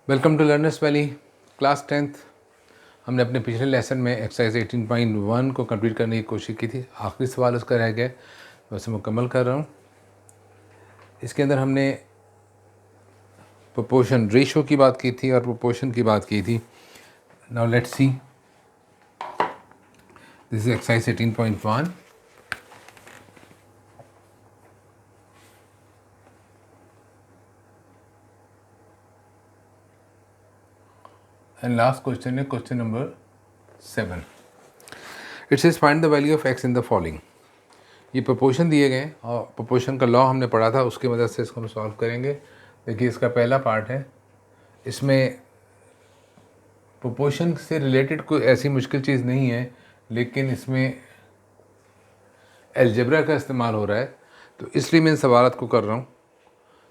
Welcome to Learners Valley class 10th। हमने अपने पिछले लेसन में एक्सरसाइज 18.1 को कंप्लीट करने की कोशिश की थी। आखिरी सवाल उसका रह गया, वैसे मुकम्मल कर रहा हूँ। इसके अंदर हमने प्रोपोर्शन रेशो की बात की थी और प्रोपोर्शन की बात की थी। Now let's see, this is exercise 18.1। And last question है question number 7। It says find the value of X in the following. ये प्रोपोर्शन दिए गए और प्रोपोर्शन का लॉ हमने पढ़ा था, उसकी मदद से इसको हम सॉल्व करेंगे। देखिए, इसका पहला पार्ट है, इसमें प्रोपोर्शन से रिलेटेड कोई ऐसी मुश्किल चीज़ नहीं है, लेकिन इसमें अलजेब्रा का इस्तेमाल हो रहा है, तो इसलिए मैं इन सवालात को कर रहा हूँ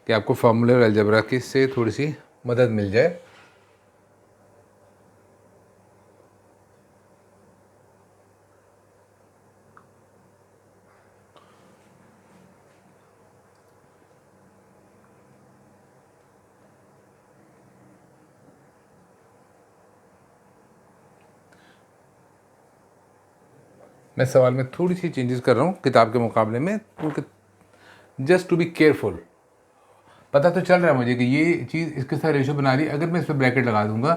कि आपको फार्मूले और अलजेब्रा की से थोड़ी सी मदद मिल जाए। मैं सवाल में थोड़ी सी चेंजेस कर रहा हूँ किताब के मुकाबले में, क्योंकि जस्ट टू बी केयरफुल। पता तो चल रहा है मुझे कि ये चीज़ इसके साथ रेशो बना रही है। अगर मैं इस पर ब्रैकेट लगा दूंगा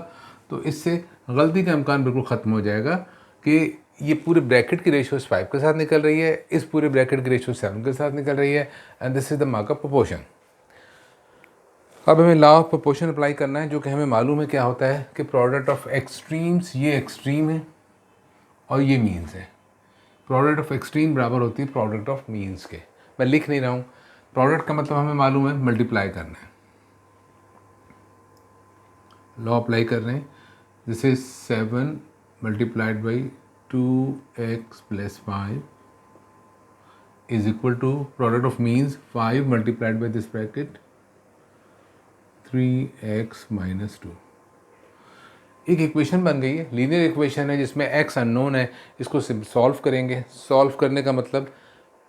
तो इससे गलती का इम्कान बिल्कुल ख़त्म हो जाएगा कि ये पूरे ब्रैकेट की रेशो 5 के साथ निकल रही है, इस पूरे ब्रैकेट की रेशो 7 के साथ निकल रही है, and this is the mark of proportion. अब हमें लॉ ऑफ प्रोपोर्शन अप्लाई करना है, जो कि हमें मालूम है क्या होता है कि प्रोडक्ट ऑफ एक्सट्रीम्स, ये एक्सट्रीम है और ये मीन्स है। प्रोडक्ट ऑफ एक्सट्रीम बराबर होती है प्रोडक्ट ऑफ मीन्स के। मैं लिख नहीं रहा हूँ, प्रोडक्ट का मतलब हमें मालूम है मल्टीप्लाई करना है। लॉ अप्लाई कर रहे हैं। This is 7 multiplied by 2x plus 5 is equal to product of means 5 multiplied by this bracket 3x minus 2। एक इक्वेशन बन गई है, लीनियर इक्वेशन है जिसमें x अननोन है। इसको सॉल्व करेंगे। सॉल्व करने का मतलब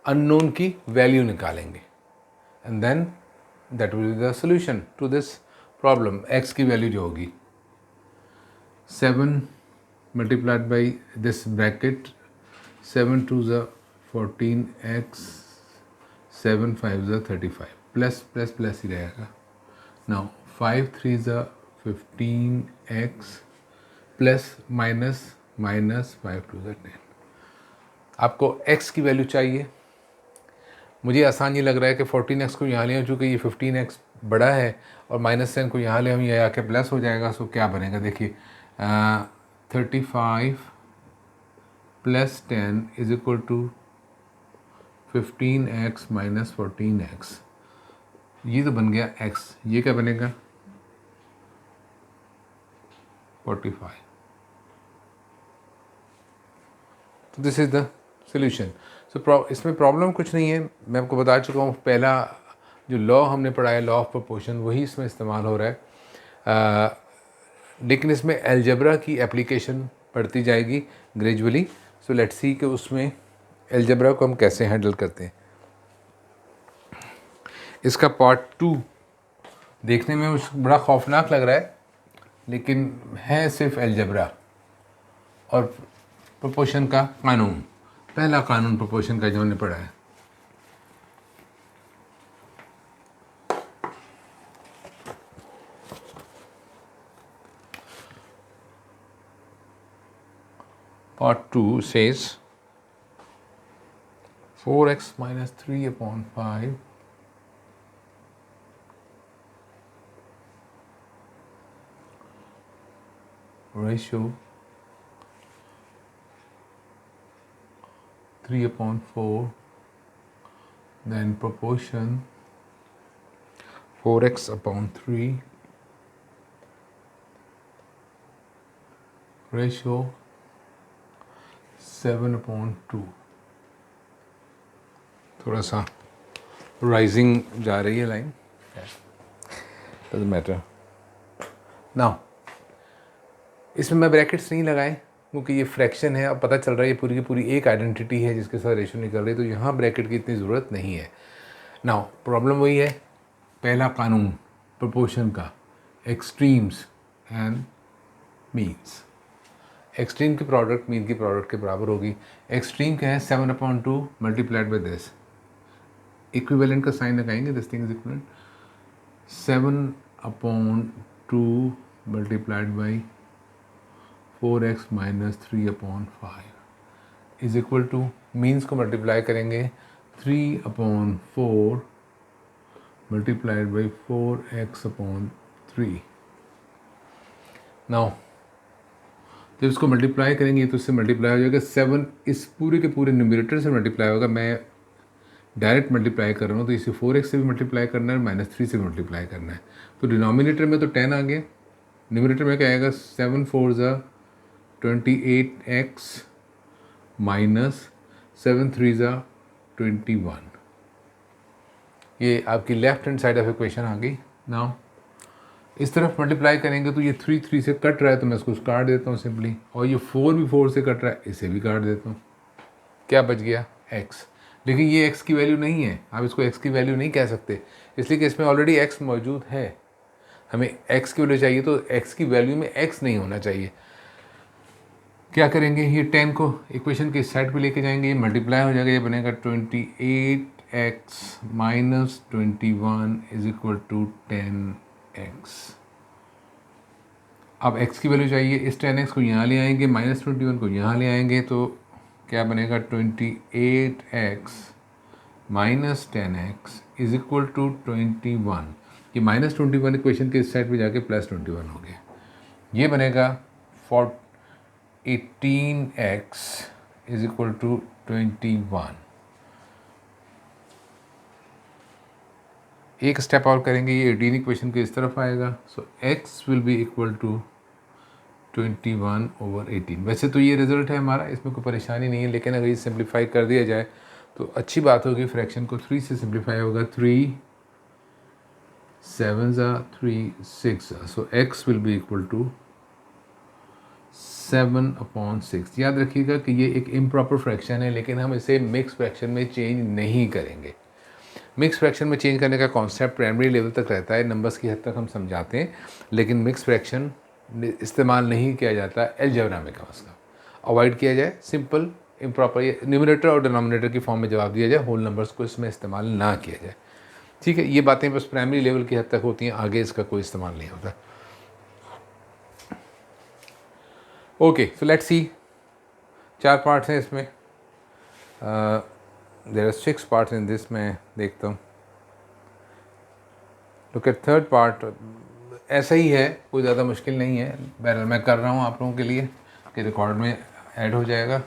अननोन की वैल्यू निकालेंगे, and then that will be the solution to this problem. x की वैल्यू जो होगी 7 multiplied by this bracket 7 2 is 14x 7 5 is 35 plus plus plus ही रहेगा। Now 5 3 is 15x plus minus minus 5 2 is 10। आपको x की value चाहिए। मुझे आसान ये लग रहा है कि 14x को यहाँ ले, चूँकि ये 15x बड़ा है और माइनस 10 को यहाँ ले हम, ये आके प्लस हो जाएगा। सो क्या बनेगा, देखिए 35 plus 10 is equal to 15x minus 14x। ये तो बन गया x। ये क्या बनेगा 45। तो दिस इज द सोल्यूशन। सो इसमें प्रॉब्लम कुछ नहीं है, मैं आपको बता चुका हूँ। पहला जो लॉ हमने पढ़ा है, लॉ ऑफ प्रोपोर्शन, वही इसमें इस्तेमाल हो रहा है। लेकिन इसमें अलजेब्रा की एप्लीकेशन पढ़ती जाएगी ग्रेजुअली। सो लेट्स सी कि उसमें अलजेब्रा को हम कैसे हैंडल करते हैं। इसका पार्ट 2 देखने में बड़ा खौफनाक लग रहा है, लेकिन है सिर्फ अलजेब्रा और प्रोपोर्शन का कानून। पहला कानून प्रोपोर्शन का जो हमने पढ़ा है। Part 2 says 4x minus 3 upon 5 ratio 3 upon 4, then proportion 4x upon 3 ratio 7 upon 2। थोड़ा सा राइजिंग जा रही है लाइन, डजंट मैटर। नाउ इसमें मैं ब्रैकेट्स नहीं लगाए क्योंकि ये फ्रैक्शन है। अब पता चल रहा है ये पूरी की पूरी एक आइडेंटिटी है जिसके साथ रेशो निकल रही है, तो यहाँ ब्रैकेट की इतनी ज़रूरत नहीं है। नाउ प्रॉब्लम वही है, पहला कानून प्रोपोर्शन का, एक्सट्रीम्स एंड मीन्स। एक्सट्रीम की प्रोडक्ट मीन की प्रोडक्ट के बराबर होगी। एक्सट्रीम क्या है, 7/2 मल्टीप्लाइड बाई दिस, इक्विवेलेंट का साइन लगाएंगे, this thing is equivalent, 7/2 multiplied by 4x minus 3/5 is equal to, means को मल्टीप्लाई करेंगे 3/4 मल्टीप्लाइड बाई 4x/3। नाउ जब इसको मल्टीप्लाई करेंगे तो इससे मल्टीप्लाई हो जाएगा 7, इस पूरे के पूरे न्यूमरेटर से मल्टीप्लाई होगा। मैं डायरेक्ट मल्टीप्लाई कर रहा हूँ तो इसे 4x से भी मल्टीप्लाई करना है, -3 से भी मल्टीप्लाई करना है। तो डिनोमिनेटर में तो 10 आ गया, न्यूमरेटर में क्या आएगा, 7 4 28x माइनस 7 3 21। ये आपकी left hand side of equation आ गई। नाउ इस तरफ मल्टीप्लाई करेंगे तो ये 3 3 से कट रहा है तो मैं इसको काट देता हूँ सिंपली, और ये 4 भी 4 से कट रहा है, इसे भी काट देता हूँ। क्या बच गया, x। लेकिन ये x की वैल्यू नहीं है, आप इसको x की वैल्यू नहीं कह सकते, इसलिए कि इसमें ऑलरेडी x मौजूद है। हमें x की वैल्यू चाहिए तो x की वैल्यू में x नहीं होना चाहिए। क्या करेंगे, ये 10 को इक्वेशन के साइड पे लेके जाएंगे, ये मल्टीप्लाई हो जाएगा, ये बनेगा 28x minus 21 is equal to 10x। अब x की वैल्यू चाहिए, इस 10x को यहाँ ले आएंगे, -21 को यहाँ ले आएंगे, तो क्या बनेगा 28x minus 10x is equal to 21। ये -21 इक्वेशन के इस साइड पे जाके +21 हो गया। ये बनेगा 18x इज इक्वल टू 21। एक स्टेप और करेंगे, ये 18 इक्वेशन के इस तरफ आएगा, so x will be equal to 21/18। वैसे तो ये रिजल्ट है हमारा, इसमें कोई परेशानी नहीं है, लेकिन अगर ये सिंप्लीफाई कर दिया जाए तो अच्छी बात होगी। फ्रैक्शन को 3 से सिंप्लीफाई होगा, 3 7 3 6, so x will be equal to 7/6। याद रखिएगा कि ये एक इम्प्रॉपर फ्रैक्शन है, लेकिन हम इसे मिक्स फ्रैक्शन में चेंज नहीं करेंगे। मिक्स फ्रैक्शन में चेंज करने का कॉन्सेप्ट प्राइमरी लेवल तक रहता है, नंबर्स की हद तक हम समझाते हैं, लेकिन मिक्स फ्रैक्शन इस्तेमाल नहीं किया जाता अलजेब्रा में, कम से कम अवॉइड किया जाए। सिंपल इम्प्रॉपर न्यूमरेटर और डिनोमिनेटर की फॉर्म में जवाब दिया जाए, होल नंबर्स को इसमें इस्तेमाल ना किया जाए। ठीक है, ये बातें बस प्राइमरी लेवल की हद तक होती हैं, आगे इसका कोई इस्तेमाल नहीं होता। Okay, so let's see, 4 parts हैं इसमें, there are 6 parts in this. मैं देखता हूँ, लुक एट थर्ड पार्ट। ऐसा ही है, कोई ज़्यादा मुश्किल नहीं है, बहरहाल मैं कर रहा हूँ आप लोगों के लिए कि रिकॉर्ड में ऐड हो जाएगा।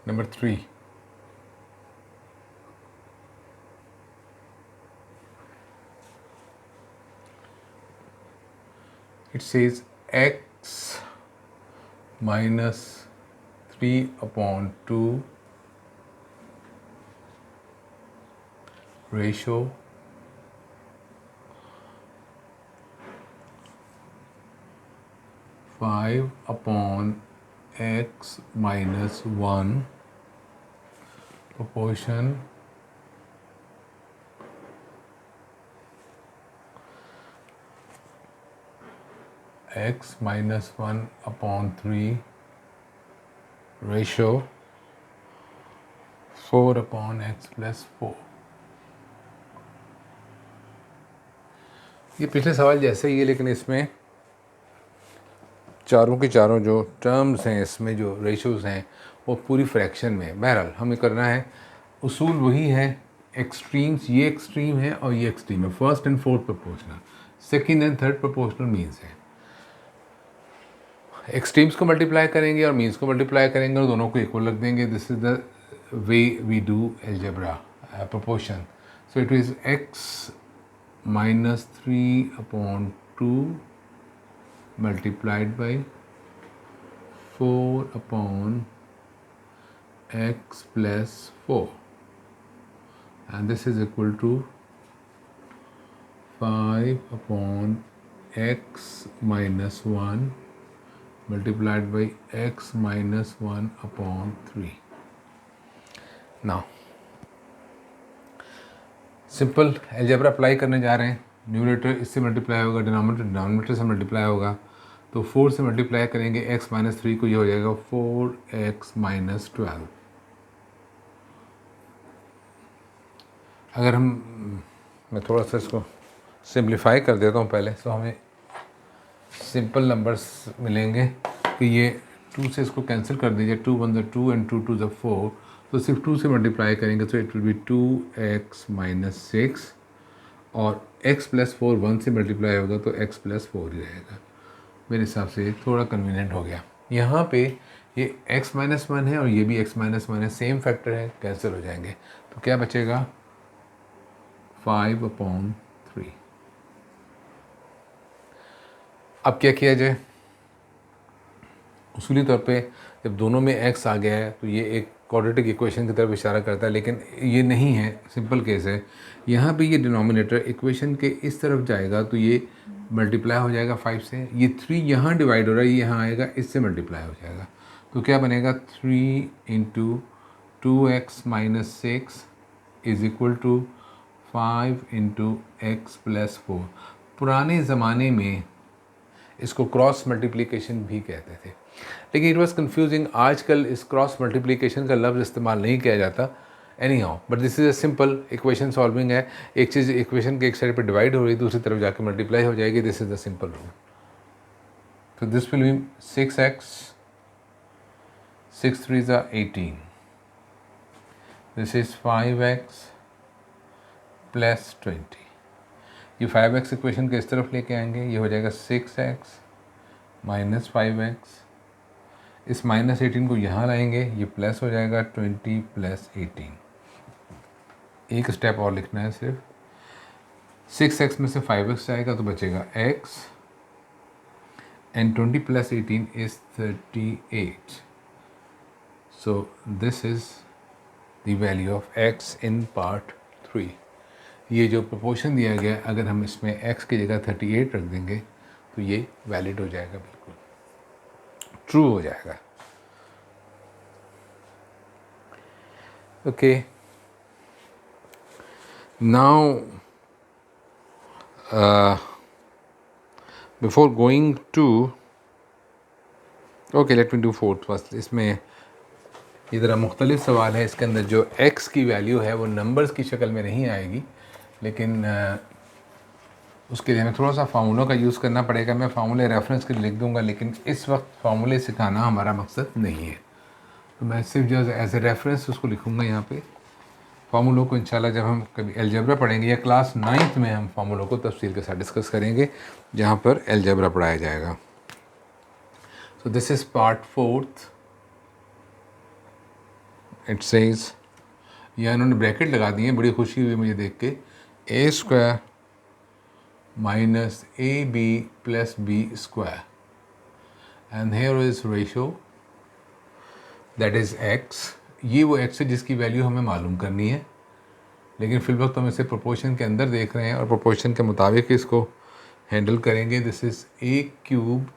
Number 3, it says x minus 3/2 ratio 5/x minus 1 proportion x minus 1/3 ratio 4/x plus 4। ये पिछले सवाल जैसे ही है, लेकिन इसमें चारों के चारों जो टर्म्स हैं, इसमें जो रेशोज़ हैं वो पूरी फ्रैक्शन में। बहरहाल हमें करना है, उसूल वही है, एक्सट्रीम्स, ये एक्सट्रीम है और ये एक्सट्रीम है, first and fourth proportional, second and third proportional means है। एक्सट्रीम्स को मल्टीप्लाई करेंगे और मीन्स को मल्टीप्लाई करेंगे और दोनों को इक्वल रख देंगे। This is the way we do algebra proportion. So it is x minus 3/2 multiplied by 4/x x plus 4 and this is equal to 5 upon x minus 1 multiplied by x minus 1 upon 3. Now simple algebra apply करने जा रहे हैं. Numerator इससे multiply होगा, denominator से multiply होगा, तो 4 से मल्टीप्लाई करेंगे x माइनस 3 को, ये हो जाएगा 4x माइनस 12. अगर मैं थोड़ा सा इसको सिंप्लीफाई कर देता हूँ पहले, तो हमें सिंपल नंबर्स मिलेंगे कि ये 2 से इसको कैंसिल कर दीजिए. 2 1 ज़ा 2 and 2 2 ज़ा 4, तो सिर्फ 2 से मल्टीप्लाई करेंगे तो it will be 2x minus 6 और x प्लस 4 1 से मल्टीप्लाई होगा तो x प्लस 4 ही रहेगा. मेरे हिसाब से थोड़ा कन्वीनियंट हो गया. यहाँ पे ये x माइनस 1 है और ये भी x माइनस 1 है, सेम फैक्टर है, कैंसिल हो जाएंगे. तो क्या बचेगा 5 अपॉन 3. अब क्या किया जाए? उसूली तौर पे जब दोनों में x आ गया है तो ये एक क्वाड्रेटिक इक्वेशन की तरफ इशारा करता है, लेकिन ये नहीं है, सिंपल केस है. यहाँ पे ये डिनोमिनेटर इक्वेशन के इस तरफ जाएगा तो ये मल्टीप्लाई हो जाएगा 5 से. ये 3 यहाँ डिवाइड हो रहा है, ये यहाँ आएगा, इससे मल्टीप्लाई हो जाएगा. तो क्या बनेगा 3 into 2x minus 6 is equal to 5 into x plus 4. पुराने ज़माने में इसको क्रॉस मल्टीप्लिकेशन भी कहते थे, लेकिन इट वॉज कन्फ्यूजिंग. आजकल इस क्रॉस मल्टीप्लिकेशन का लफ्ज़ इस्तेमाल नहीं किया जाता. Any how, but this is a simple equation solving है. एक चीज़ इक्वेशन के एक साइड पे डिवाइड हो रही है, दूसरी तरफ जाके मल्टीप्लाई हो जाएगी. This is the simple rule. तो दिस विल बी 6x 6 3 ज़ा 18. This is 5x plus 20. ये 5x इक्वेशन के इस तरफ लेके आएंगे, ये हो जाएगा 6x माइनस 5x. इस माइनस 18 को यहाँ लाएंगे, ये प्लस हो जाएगा 20 प्लस 18. एक स्टेप और लिखना है सिर्फ. 6x में से 5x जाएगा तो बचेगा x and 20 plus 18 is 38. So this is the value of x in part 3. ये जो प्रोपोर्शन दिया गया, अगर हम इसमें x की जगह 38 रख देंगे तो ये वैलिड हो जाएगा, बिल्कुल ट्रू हो जाएगा. Okay, now before going to, okay let me do fourth first. इसमें ये ज़रा मुख्तलिफ सवाल है. इसके अंदर जो x की वैल्यू है वो नंबर्स की शक्ल में नहीं आएगी, लेकिन उसके लिए हमें थोड़ा सा फार्मूलों का यूज़ करना पड़ेगा. मैं फार्मूले रेफरेंस के लिए लिख दूंगा, लेकिन इस वक्त फार्मूले सिखाना हमारा मकसद नहीं है. तो मैं सिर्फ जो एज ए रेफरेंस उसको लिखूंगा यहाँ पे. फार्मूलों को इंशाल्लाह जब हम कभी अलजेब्रा पढ़ेंगे या क्लास 9th में हम फार्मूलों को तफसील के साथ डिस्कस करेंगे, जहाँ पर अलजेब्रा पढ़ाया जाएगा. So this is part 4th. It says, यह इन्होंने ब्रैकेट लगा दिए, बड़ी खुशी हुई मुझे देख के. A square minus A B plus B square and here is ratio that is x. ये वो x है जिसकी वैल्यू हमें मालूम करनी है, लेकिन फिल वक्त हम इसे प्रोपोर्शन के अंदर देख रहे हैं और प्रोपोर्शन के मुताबिक इसको हैंडल करेंगे. This is a cube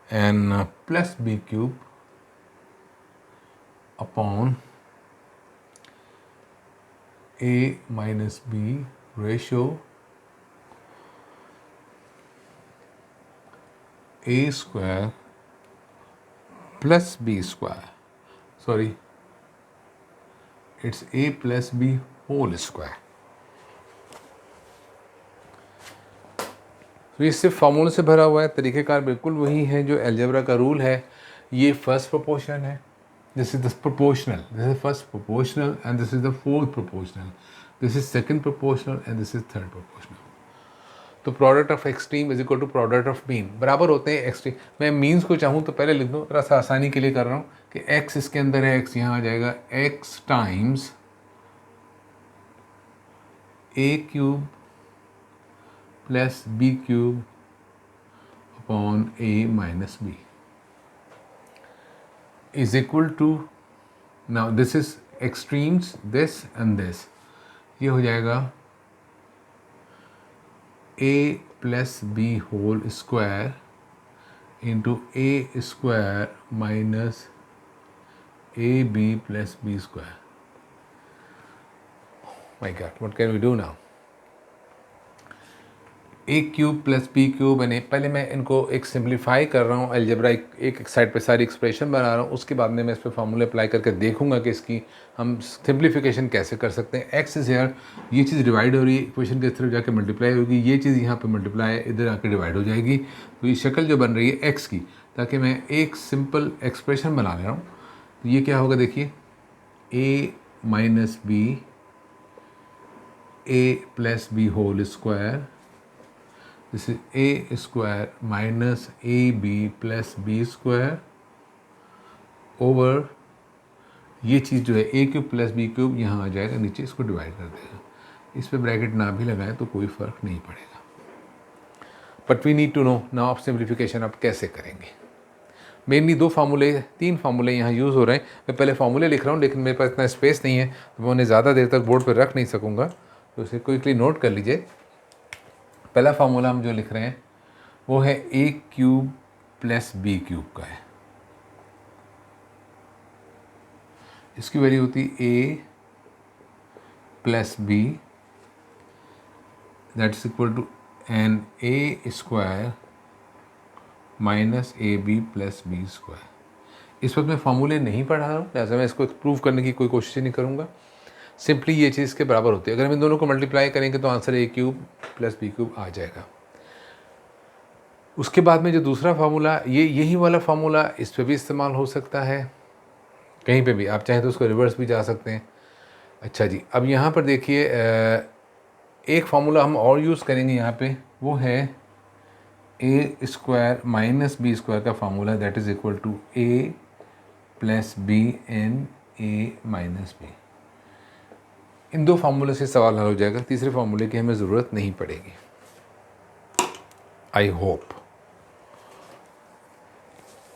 and plus B cube upon a minus b ratio a square plus b square. Sorry, it's a plus b whole square. तो ये सिर्फ फार्मूले से भरा हुआ है. तरीक़ेकार बिल्कुल वही है जो अलजेब्रा का रूल है. ये फर्स्ट प्रोपोर्शन है. This is the proportional. This is first proportional and this is the fourth proportional. This is second proportional and this is third proportional. तो product of extreme is equal to product of mean बराबर होते हैं extreme. मैं means को चाहूँ तो पहले लिख दूँ, थोड़ा सा आसानी के लिए कर रहा हूँ कि x इसके अंदर है, x यहाँ आ जाएगा x times a cube plus b cube upon a minus b. Is equal to, now this is extremes, this and this, ये हो जाएगा a plus B whole square into a square minus A B plus B square. My God, what can we do now? ए cube plus B cube यानी पहले मैं इनको एक simplify कर रहा हूँ अलजेब्रा, एक साइड पे सारी एक्सप्रेशन बना रहा हूँ, उसके बाद में मैं इस पर फार्मूले अप्लाई करके देखूंगा कि इसकी हम सिंप्लीफिकेशन कैसे कर सकते हैं. एक्स इज हेयर, ये चीज़ डिवाइड हो रही है, इक्वेशन की तरफ जाके मल्टीप्लाई होगी, ये चीज़ यहाँ पे मल्टीप्लाई इधर आके डिवाइड हो जाएगी. तो ये शक्ल जो बन रही है एक्स की, ताकि मैं एक सिंपल एक्सप्रेशन बना ले रहा हूँ. तो ये क्या होगा देखिए, A minus B A plus B whole square, this is A square minus A B plus B square over, ये चीज़ जो है ए क्यूब प्लस बी क्यूब यहाँ आ जाएगा नीचे, इसको डिवाइड कर देगा. इस पर ब्रैकेट ना भी लगाए तो कोई फ़र्क नहीं पड़ेगा. But we need to know now आप सिंप्लीफिकेशन आप कैसे करेंगे. मेनली तीन फार्मूले यहाँ यूज़ हो रहे हैं. मैं पहले फार्मूले लिख रहा हूँ, लेकिन मेरे पास इतना स्पेस नहीं है तो मैं उन्हें ज़्यादा देर तक बोर्ड पर रख नहीं सकूँगा, तो इसे क्विकली नोट कर लीजिए. पहला फार्मूला हम जो लिख रहे हैं वो है ए क्यूब प्लस बी क्यूब का है. इसकी वैल्यू होती A plus B, that is equal to an A square minus A B plus B square. इस वक्त मैं फार्मूले नहीं पढ़ा रहा हूँ, लिहाजा मैं इसको प्रूव करने की कोई कोशिश नहीं करूँगा. सिंपली ये चीज़ के बराबर होती है. अगर हम इन दोनों को मल्टीप्लाई करेंगे तो answer A cube plus B cube आ जाएगा. उसके बाद में जो दूसरा फार्मूला, यही वाला फार्मूला इस पर भी इस्तेमाल हो सकता है, कहीं पे भी आप चाहें तो उसको रिवर्स भी जा सकते हैं. अच्छा जी, अब यहाँ पर देखिए एक फार्मूला हम और यूज़ करेंगे यहाँ पे, वो है A square minus B square का formula, that is equal to A plus B in A minus B. इन दो फार्मूले से सवाल हल हो जाएगा, तीसरे फार्मूले की हमें ज़रूरत नहीं पड़ेगी, I hope.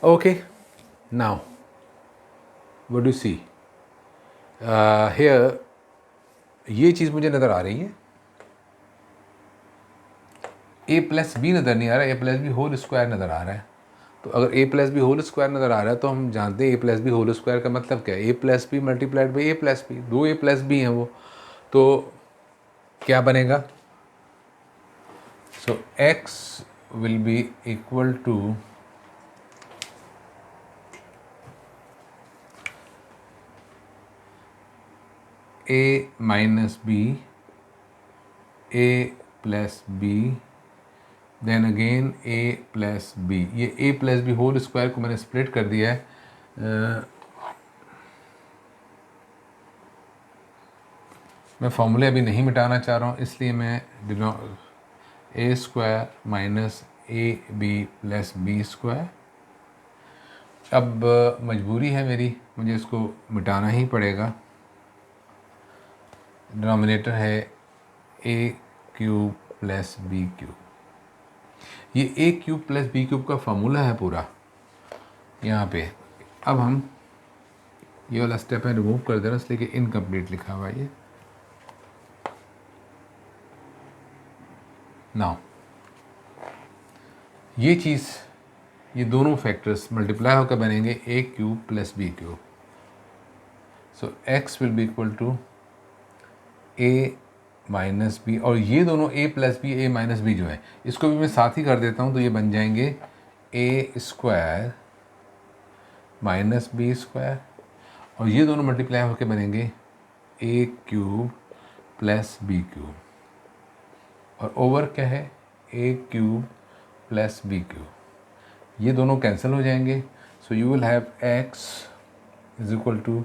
Okay, now what do see here, ये चीज़ मुझे नज़र आ रही है, ए प्लस बी नज़र नहीं आ रहा है, A plus B whole square नज़र आ रहा है. तो अगर A plus B whole square नज़र आ रहा है तो हम जानते हैं A plus B whole square का मतलब क्या है, A plus B multiplied by A plus B. दो ए प्लस बी हैं वो, तो क्या बनेगा, so X will be equal to A minus B A plus B then again A plus B. ये ए प्लस बी होल स्क्वायर को मैंने split कर दिया है. मैं फॉर्मूले अभी नहीं मिटाना चाह रहा हूँ, इसलिए मैं A square minus A B plus B square. अब मजबूरी है मेरी, मुझे इसको मिटाना ही पड़ेगा. डिनोमिनेटर है ए क्यूब प्लस बी क्यूब. ये ए क्यूब प्लस बी क्यूब का फार्मूला है पूरा यहाँ पे. अब हम ये वाला स्टेप है रिमूव कर देना, इसलिए कि इनकम्प्लीट लिखा हुआ है ये. नाउ ये चीज़, ये दोनों फैक्टर्स मल्टीप्लाई होकर बनेंगे ए cube plus B cube. So X will be equal to A minus B, और ये दोनों A plus B A minus B जो है इसको भी मैं साथ ही कर देता हूँ, तो ये बन जाएंगे a square minus B square, और ये दोनों मल्टीप्लाई होकर बनेंगे ए क्यूब प्लस बी क्यूब, और ओवर क्या है ए क्यूब प्लस बी क्यूब. ये दोनों कैंसिल हो जाएंगे. So you will have x is equal to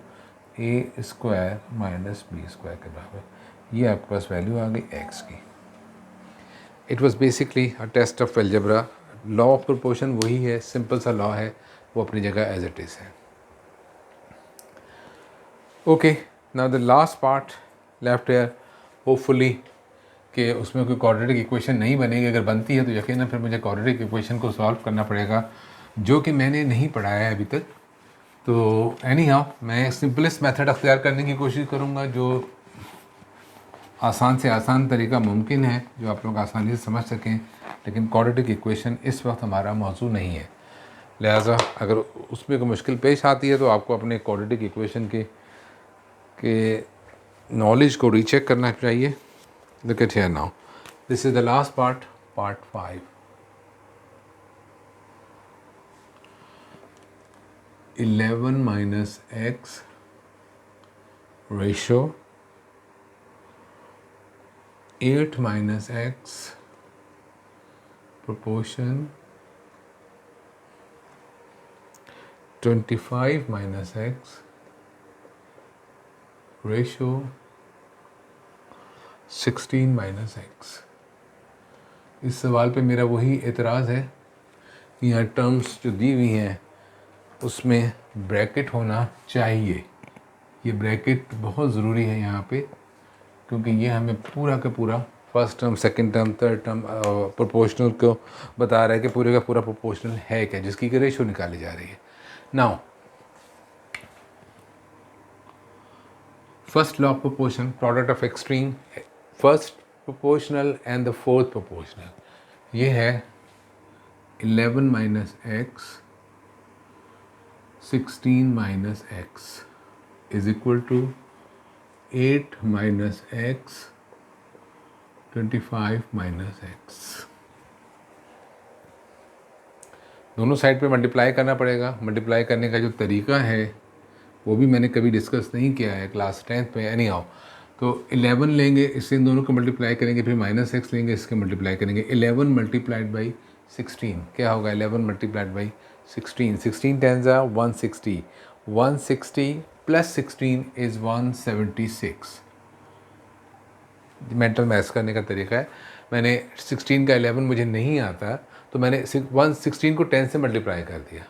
a square minus B square के बराबर. ये आपके पास वैल्यू आ गई एक्स की. It was basically a test of algebra. Law of proportion वही है, सिंपल सा लॉ है, वो अपनी जगह एज इट इज़ है. Okay, now the last part left here, hopefully कि उसमें कोई क्वाड्रेटिक इक्वेशन नहीं बनेगी. अगर बनती है तो यकीनन फिर मुझे क्वाड्रेटिक इक्वेशन को सॉल्व करना पड़ेगा, जो कि मैंने नहीं पढ़ाया है अभी तक. तो एनी हाउ मैं सिंपलेस्ट मेथड अख्तियार करने की कोशिश करूँगा, जो आसान से आसान तरीका मुमकिन है, जो आप लोग आसानी से समझ सकें। लेकिन क्वाड्रेटिक इक्वेशन इस वक्त हमारा मौजू नहीं है, लिहाजा अगर उसमें कोई मुश्किल पेश आती है तो आपको अपने क्वाड्रेटिक इक्वेशन के नॉलेज को रीचेक करना चाहिए। Look at here now, this is the last part, part 5। 11 minus x ratio 8 minus x proportion 25 minus x ratio 16 minus x। इस सवाल पे मेरा वही एतराज़ है कि यहाँ टर्म्स जो दी हुई हैं उसमें ब्रैकेट होना चाहिए। ये ब्रैकेट बहुत ज़रूरी है यहाँ पे, क्योंकि ये हमें पूरा का पूरा first term, second term, third term proportional को बता रहा है कि पूरे का पूरा प्रोपोर्शनल है क्या, जिसकी कि रेशो निकाली जा रही है। Now first law of proportion, product of extreme first proportional and the fourth proportional, ये है 11 minus x 16 minus x is equal to 8 minus x 25 minus x। दोनों साइड पे मल्टीप्लाई करना पड़ेगा। मल्टीप्लाई करने का जो तरीका है वो भी मैंने कभी डिस्कस नहीं किया है क्लास 10th में। एनी हाउ, तो 11 लेंगे, इससे इन दोनों को मल्टीप्लाई करेंगे, फिर माइनस एक्स लेंगे, इसके मल्टीप्लाई करेंगे। 11 मल्टीप्लाइड बाई 16 क्या होगा? 11 multiplied by 16, 16 tens are 160, 160 plus 16 is 176। Mental maths करने का तरीका है। मैंने 16 का 11 मुझे नहीं आता, तो मैंने 116 को 10 से मल्टीप्लाई कर दिया,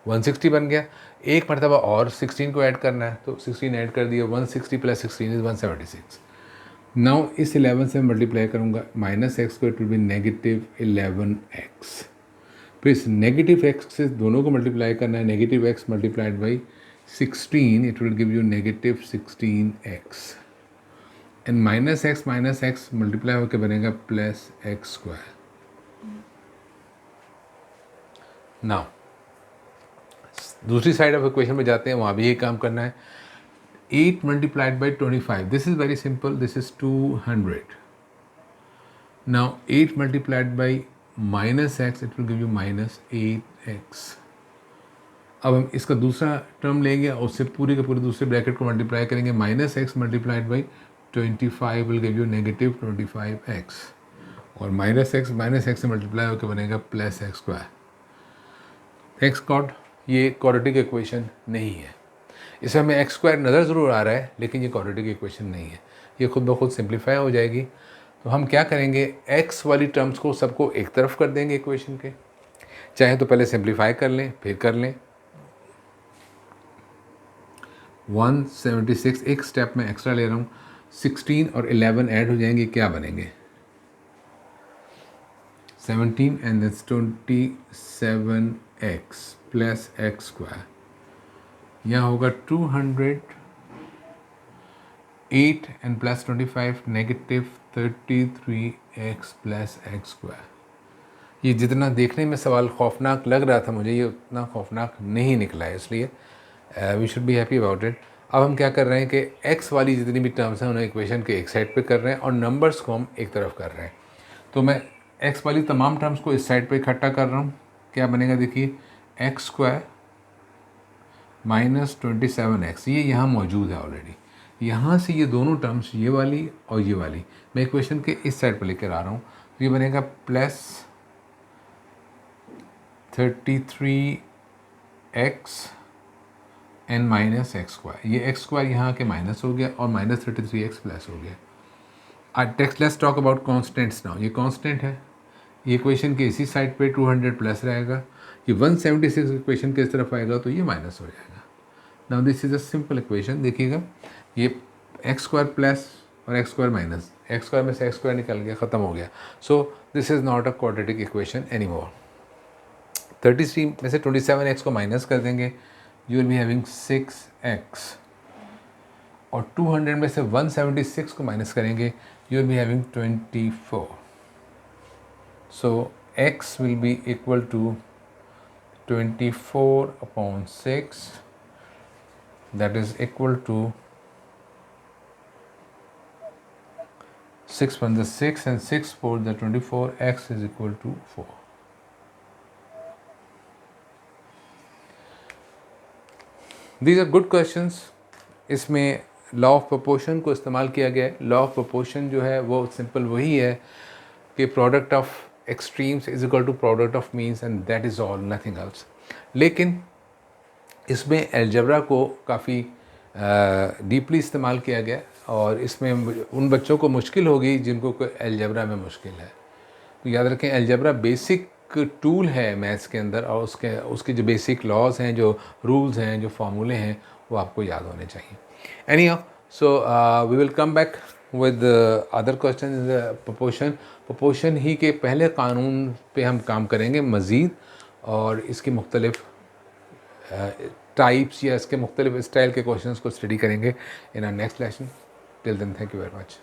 160 बन गया। एक मरतबा और 16 को ऐड करना है, तो 16 ऐड कर दिया, 160 प्लस 16 इज़ 176। नाउ इस 11 से मल्टीप्लाई करूँगा माइनस एक्स को, it will be negative 11x। फिर इस नेगेटिव एक्स से दोनों को मल्टीप्लाई करना है, negative x multiplied by 16, it will give you negative 16x। And minus x multiply होकर बनेगा प्लस एक्स स्क्वायर। नाउ दूसरी साइड ऑफ इक्वेशन में जाते हैं, वहाँ भी यही काम करना है। 8 multiplied by 25, this is very simple, this is 200। Now 8 multiplied by minus x, it will give you minus 8x। अब हम इसका दूसरा टर्म लेंगे और उससे पूरे के पूरे दूसरे ब्रैकेट को मल्टीप्लाई करेंगे। Minus x multiplied by 25 will give you negative 25x, और माइनस एक्स से मल्टीप्लाई होकर बनेगा प्लस एक्स स्क्वायर। एक्स कॉड ये क्वाड्रेटिक इक्वेशन नहीं है। इसमें हमें एक्स स्क्वायर नज़र ज़रूर आ रहा है, लेकिन ये क्वाड्रेटिक इक्वेशन नहीं है। ये खुद ब खुद सिंप्लीफाई हो जाएगी। तो हम क्या करेंगे, एक्स वाली टर्म्स को सबको एक तरफ कर देंगे इक्वेशन के। चाहे तो पहले सिंप्लीफाई कर लें, फिर कर लें। 176, एक स्टेप में एक्स्ट्रा ले रहा हूँ, 16 और 11 ऐड हो जाएंगे, क्या बनेंगे? 17 and that's 27x plus x square. यहाँ होगा 208 and plus 25 negative 33x plus x square. ये जितना देखने में सवाल खौफनाक लग रहा था मुझे, ये उतना खौफनाक नहीं निकला है, इसलिए we should be happy about it. अब हम क्या कर रहे हैं कि x वाली जितनी भी टर्म्स हैं उन्हें इक्वेशन के एक साइड पे कर रहे हैं और नंबर्स को हम एक तरफ कर रहे हैं। तो मैं x वाली तमाम टर्म्स को इस साइड पे इकट्ठा कर रहा हूँ। क्या बनेगा देखिए, एक्स स्क्वायर माइनस 27x, ये यहाँ मौजूद है ऑलरेडी। यहाँ से ये दोनों टर्म्स, ये वाली और ये वाली, मैं इक्वेशन के इस साइड पर लेकर आ रहा हूँ। तो ये बनेगा plus 33x and minus x square. ये एक्स स्क्वायर यहाँ के माइनस हो गया और माइनस 33x प्लस हो गया। Let's talk about constants now. ये कॉन्स्टेंट है, ये इक्वेशन के इसी साइड पे 200 प्लस रहेगा। ये 176 इक्वेशन के इस तरफ आएगा तो ये माइनस हो जाएगा। Now this is a simple equation. देखिएगा, ये एक्स स्क्वायर प्लस और x square minus, x square में से एक्स स्क्वायर निकल गया, ख़त्म हो गया। So this is not a quadratic equation any more. 33 में से 27x को माइनस कर देंगे, you will be having 6x, और 200 में से 176 को माइनस करेंगे, you will be having 24. So x will be equal to 24/6, that is equal to 6 1 the 6 and 6 4 the 24. X is equal to 4. These are good questions. इसमें law of proportion को इस्तेमाल किया गया है. लॉ ऑफ प्रोपोर्शन जो है वो simple वही है कि product of extremes is equal to product of means, and that is all, nothing else. लेकिन इसमें अलजेब्रा को काफ़ी डीपली इस्तेमाल किया गया, और इसमें उन बच्चों को मुश्किल होगी जिनको कोई अलजेब्रा में मुश्किल है. तो याद रखें, अलजेब्रा बेसिक टूल है मैथ्स के अंदर, और उसके जो बेसिक लॉज हैं, जो रूल्स हैं, जो फार्मूले हैं, वो आपको याद होने चाहिए. Anyhow, so we will come back with other question in the proportion ही के पहले कानून पे हम काम करेंगे मज़ीद, और इसकी मुख्तलिफ टाइप्स या इसके मुख्तलिफ स्टाइल के क्वेश्चंस को स्टडी करेंगे in our next lesson. Till then, thank you very much.